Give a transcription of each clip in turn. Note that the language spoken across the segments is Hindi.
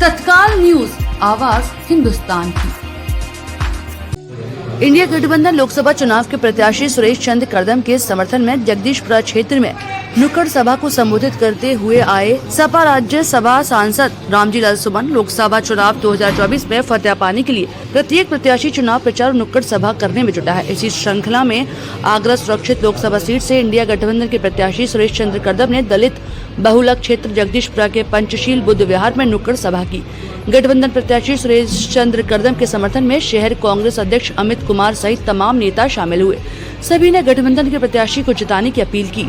तत्काल न्यूज, आवाज हिंदुस्तान की। इंडिया गठबंधन लोकसभा चुनाव के प्रत्याशी सुरेश चंद्र कदम के समर्थन में जगदीशपुरा क्षेत्र में नुक्कड़ सभा को संबोधित करते हुए आए सपा राज्यसभा सांसद रामजी लाल सुमन लोकसभा चुनाव 2024 में फतह पाने के लिए प्रत्येक प्रत्याशी चुनाव प्रचार और नुक्कड़ सभा करने में जुटा है। इसी श्रृंखला में आगरा सुरक्षित लोकसभा सीट से इंडिया गठबंधन के प्रत्याशी सुरेश चंद्र कदम ने दलित बहुलक क्षेत्र जगदीशपुरा के पंचशील बुद्ध विहार में नुक्कड़ सभा की। गठबंधन प्रत्याशी सुरेश चंद्र कदम के समर्थन में शहर कांग्रेस अध्यक्ष अमित कुमार सहित तमाम नेता शामिल हुए। सभी ने गठबंधन के प्रत्याशी को जिताने की अपील की।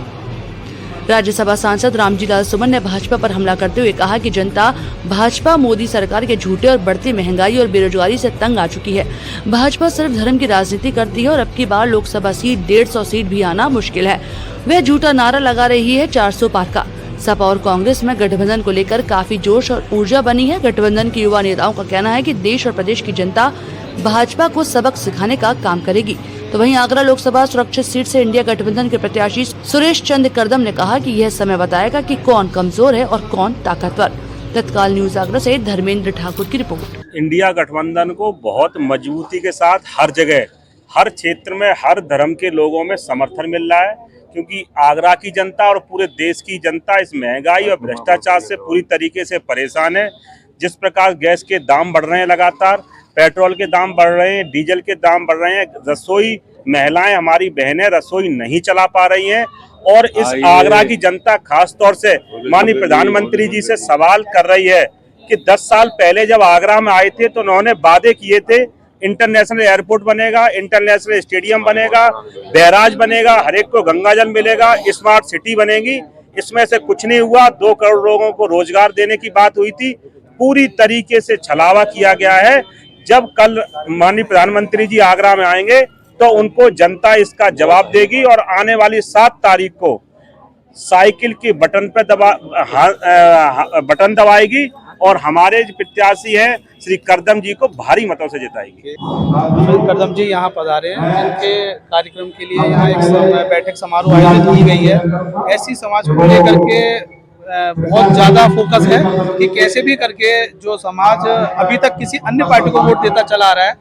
राज्यसभा सांसद रामजी लाल सुमन ने भाजपा पर हमला करते हुए कहा कि जनता भाजपा मोदी सरकार के झूठे और बढ़ती महंगाई और बेरोजगारी से तंग आ चुकी है। भाजपा सिर्फ धर्म की राजनीति करती है और अब की बार लोकसभा सीट 150 सीट भी आना मुश्किल है। वह झूठा नारा लगा रही है 400 पार का। सपा और कांग्रेस में गठबंधन को लेकर काफी जोश और ऊर्जा बनी है। गठबंधन के युवा नेताओं का कहना है कि देश और प्रदेश की जनता भाजपा को सबक सिखाने का काम करेगी। तो वहीं आगरा लोकसभा सुरक्षित सीट से इंडिया गठबंधन के प्रत्याशी सुरेश चंद्र कदम ने कहा कि यह समय बताएगा कि कौन कमजोर है और कौन ताकतवर। तत्काल न्यूज आगरा से धर्मेंद्र ठाकुर की रिपोर्ट। इंडिया गठबंधन को बहुत मजबूती के साथ हर जगह, हर क्षेत्र में, हर धर्म के लोगों में समर्थन मिल रहा है, क्योंकि आगरा की जनता और पूरे देश की जनता इस महंगाई और भ्रष्टाचार से पूरी तरीके से परेशान है। जिस प्रकार गैस के दाम बढ़ रहे हैं, लगातार पेट्रोल के दाम बढ़ रहे हैं, डीजल के दाम बढ़ रहे हैं, रसोई महिलाएं, हमारी बहनें रसोई नहीं चला पा रही हैं। और इस आगरा की जनता खास तौर से माननीय प्रधानमंत्री जी से सवाल कर रही है कि 10 साल पहले जब आगरा में आए थे तो उन्होंने वादे किए थे, इंटरनेशनल एयरपोर्ट बनेगा, इंटरनेशनल स्टेडियम बनेगा, बैराज बनेगा, हर एक को गंगा जल मिलेगा, स्मार्ट सिटी बनेगी। इसमें से कुछ नहीं हुआ। 2 करोड़ लोगों को रोजगार देने की बात हुई थी, पूरी तरीके से छलावा किया गया है। जब कल माननीय प्रधानमंत्री जी आगरा में आएंगे तो उनको जनता इसका जवाब देगी और आने वाली 7 तारीख को साइकिल के बटन पे बटन दबाएगी और हमारे जो प्रत्याशी हैं श्री कदम जी को भारी मतों से जिताएगी। कदम जी यहाँ पधारे हैं, इनके कार्यक्रम के लिए यहाँ एक बैठक समारोह आयोजित की गई है। ऐसी समाज को लेकर के बहुत ज्यादा फोकस है कि कैसे भी करके जो समाज अभी तक किसी अन्य पार्टी को वोट देता चला आ रहा है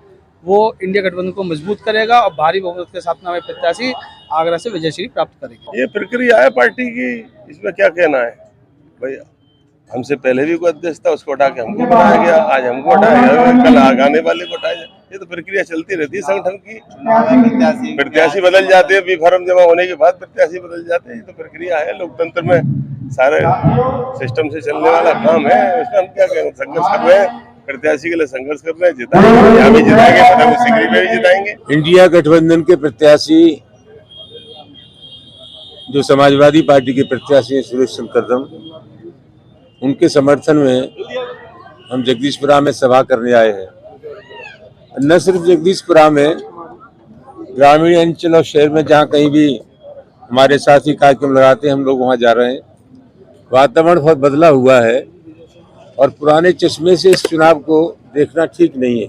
वो इंडिया गठबंधन को मजबूत करेगा और भारी बहुमत के साथ हमें प्रत्याशी आगरा से विजयश्री प्राप्त करेगी। ये प्रक्रिया है पार्टी की, इसमें क्या कहना है भैया। हमसे पहले भी कोई अध्यक्ष था, उसको हटा के हमको बनाया गया, आज हमको हटाया गया, कल आने वाले को हटाया। ये तो प्रक्रिया चलती रहती है संगठन की। प्रत्याशी बदल जाते हैं, फॉर्म जमा होने के बाद प्रत्याशी बदल जाते हैं। ये तो प्रक्रिया है, लोकतंत्र में सारे सिस्टम से चलने वाला काम है। उसमें हम क्या कहेंगे, संघर्ष कर रहे हैं, प्रत्याशी के लिए संघर्ष कर रहे हैं, जिताएंगे, यहाँ भी जिताएंगे, सिकरी में भी जिताएंगे। इंडिया गठबंधन के प्रत्याशी जो समाजवादी पार्टी के प्रत्याशी हैं सुरेश चंद्र कदम, उनके समर्थन में हम जगदीशपुरा में सभा करने आए हैं। न सिर्फ जगदीशपुरा में, ग्रामीण अंचल और शहर में जहाँ कहीं भी हमारे साथी कार्यक्रम लगाते हैं हम लोग वहाँ जा रहे हैं। वातावरण बहुत बदला हुआ है और पुराने चश्मे से इस चुनाव को देखना ठीक नहीं है।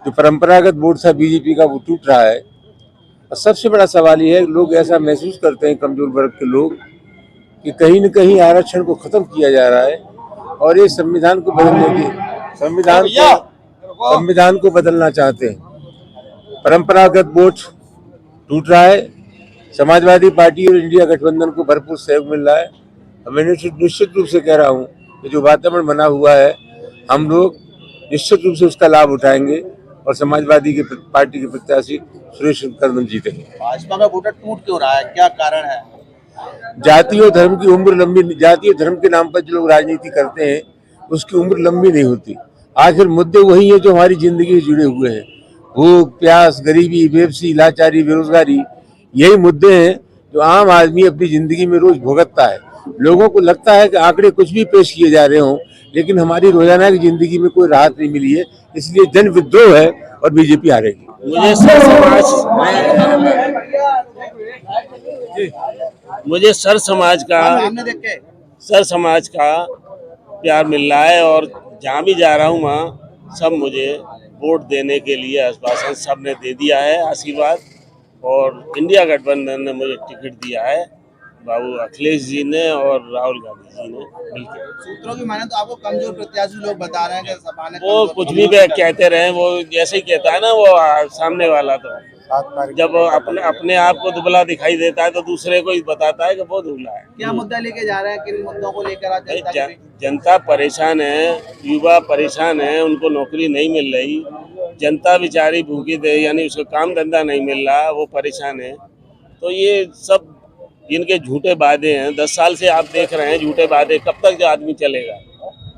जो परंपरागत वोट था बीजेपी का वो टूट रहा है। और सबसे बड़ा सवाल ये है, लोग ऐसा महसूस करते हैं, कमजोर वर्ग के लोग, कि कहीं न कहीं आरक्षण को खत्म किया जा रहा है और ये संविधान को बदलने की संविधान को बदलना चाहते हैं। परंपरागत वोट टूट रहा है। समाजवादी पार्टी और इंडिया गठबंधन को भरपूर सहयोग मिल रहा है। मैं निश्चित रूप से कह रहा हूँ कि जो वातावरण बना हुआ है हम लोग निश्चित रूप से उसका लाभ उठाएंगे और समाजवादी की पार्टी के प्रत्याशी सुरेश कदम जीतेंगे। भाजपा का वोटर टूट क्यों रहा है, क्या कारण है? जाति और धर्म की उम्र लंबी, जाति और धर्म के नाम पर जो लोग राजनीति करते हैं उसकी उम्र लंबी नहीं होती। आखिर मुद्दे वही है जो हमारी जिंदगी से जुड़े हुए हैं। भूख प्यास, गरीबी, बेबसी, लाचारी, बेरोजगारी, यही मुद्दे हैं जो आम आदमी अपनी जिंदगी में रोज भुगतता है। लोगों को लगता है कि आंकड़े कुछ भी पेश किए जा रहे हों, लेकिन हमारी रोजाना की जिंदगी में कोई राहत नहीं मिली है। इसलिए जन विद्रोह है और बीजेपी हारेगी। मुझे सर समाज का प्यार मिल रहा है और जहाँ भी जा रहा हूँ वहाँ सब मुझे वोट देने के लिए आश्वासन सबने दे दिया है, आशीर्वाद। और इंडिया गठबंधन ने मुझे टिकट दिया है बाबू अखिलेश जी ने और राहुल गांधी जी ने मिलकर। सूत्रों की माने तो आपको कमजोर प्रत्याशी लोग बता रहे हैं कि सपा ने वो कुछ भी कहते रहे, वो जैसे ही कहता है ना वो सामने वाला, तो जब अपने आप को दुबला दिखाई देता है तो दूसरे को ही बताता है कि वो दुबला है। क्या मुद्दा लेके जा रहे हैं, किन मुद्दों को लेकर आज जनता के बीच? जनता परेशान है, युवा परेशान है, उनको नौकरी नहीं मिल रही, जनता बेचारी भूखी दे, यानी उसको काम धंधा नहीं मिल रहा, वो परेशान है। तो ये सब इनके झूठे वादे हैं, 10 साल से आप देख रहे हैं झूठे वादे, कब तक जो आदमी चलेगा।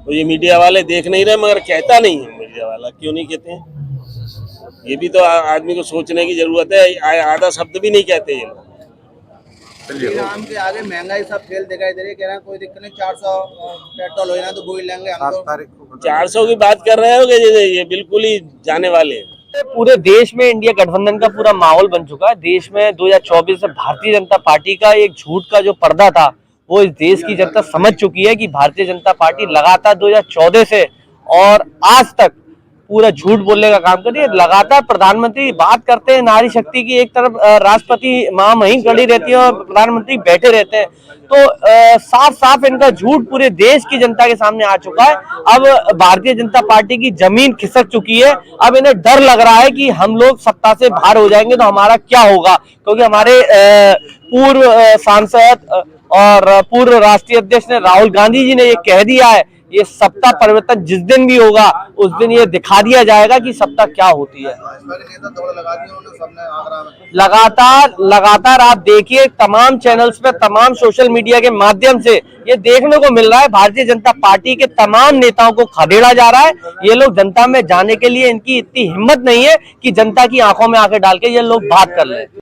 तो ये मीडिया वाले देख नहीं रहे, मगर कहता नहीं है मीडिया वाला, क्यों नहीं कहते हैं? ये भी तो आदमी को सोचने की जरूरत है, आधा शब्द भी नहीं कहते ये लोग। नाम के आगे महंगाई सब फेल दिखाई दे रही है, कह रहे हैं कोई दिक्कत नहीं, 400 पेट्रोल हो ना तो वही लेंगे हम तो। 400 की बात कर रहे हो कि ये बिल्कुल ही जाने वाले हैं। पूरे देश में इंडिया गठबंधन का पूरा माहौल बन चुका है। देश में 2024 से भारतीय जनता पार्टी का एक झूठ का जो पर्दा था वो इस देश की जनता समझ चुकी है कि भारतीय जनता पार्टी लगातार 2014 से और आज तक पूरा झूठ बोलने का काम कर रही है। लगातार प्रधानमंत्री बात करते हैं नारी शक्ति की, एक तरफ राष्ट्रपति महामहिम खड़ी रहती है और प्रधानमंत्री बैठे रहते हैं, तो साफ साफ इनका झूठ पूरे देश की जनता के सामने आ चुका है। अब भारतीय जनता पार्टी की जमीन खिसक चुकी है। अब इन्हें डर लग रहा है कि हम लोग सत्ता से बाहर हो जाएंगे तो हमारा क्या होगा, क्योंकि हमारे पूर्व सांसद और पूर्व राष्ट्रीय अध्यक्ष ने राहुल गांधी जी ने ये कह दिया है, ये सत्ता परिवर्तन जिस दिन भी होगा उस दिन ये दिखा दिया जाएगा कि सत्ता क्या होती है। लगातार आप देखिए तमाम चैनल्स पे, तमाम सोशल मीडिया के माध्यम से ये देखने को मिल रहा है, भारतीय जनता पार्टी के तमाम नेताओं को खदेड़ा जा रहा है। ये लोग जनता में जाने के लिए, इनकी इतनी हिम्मत नहीं है कि जनता की आंखों में आंखें डाल के ये लोग बात कर ले।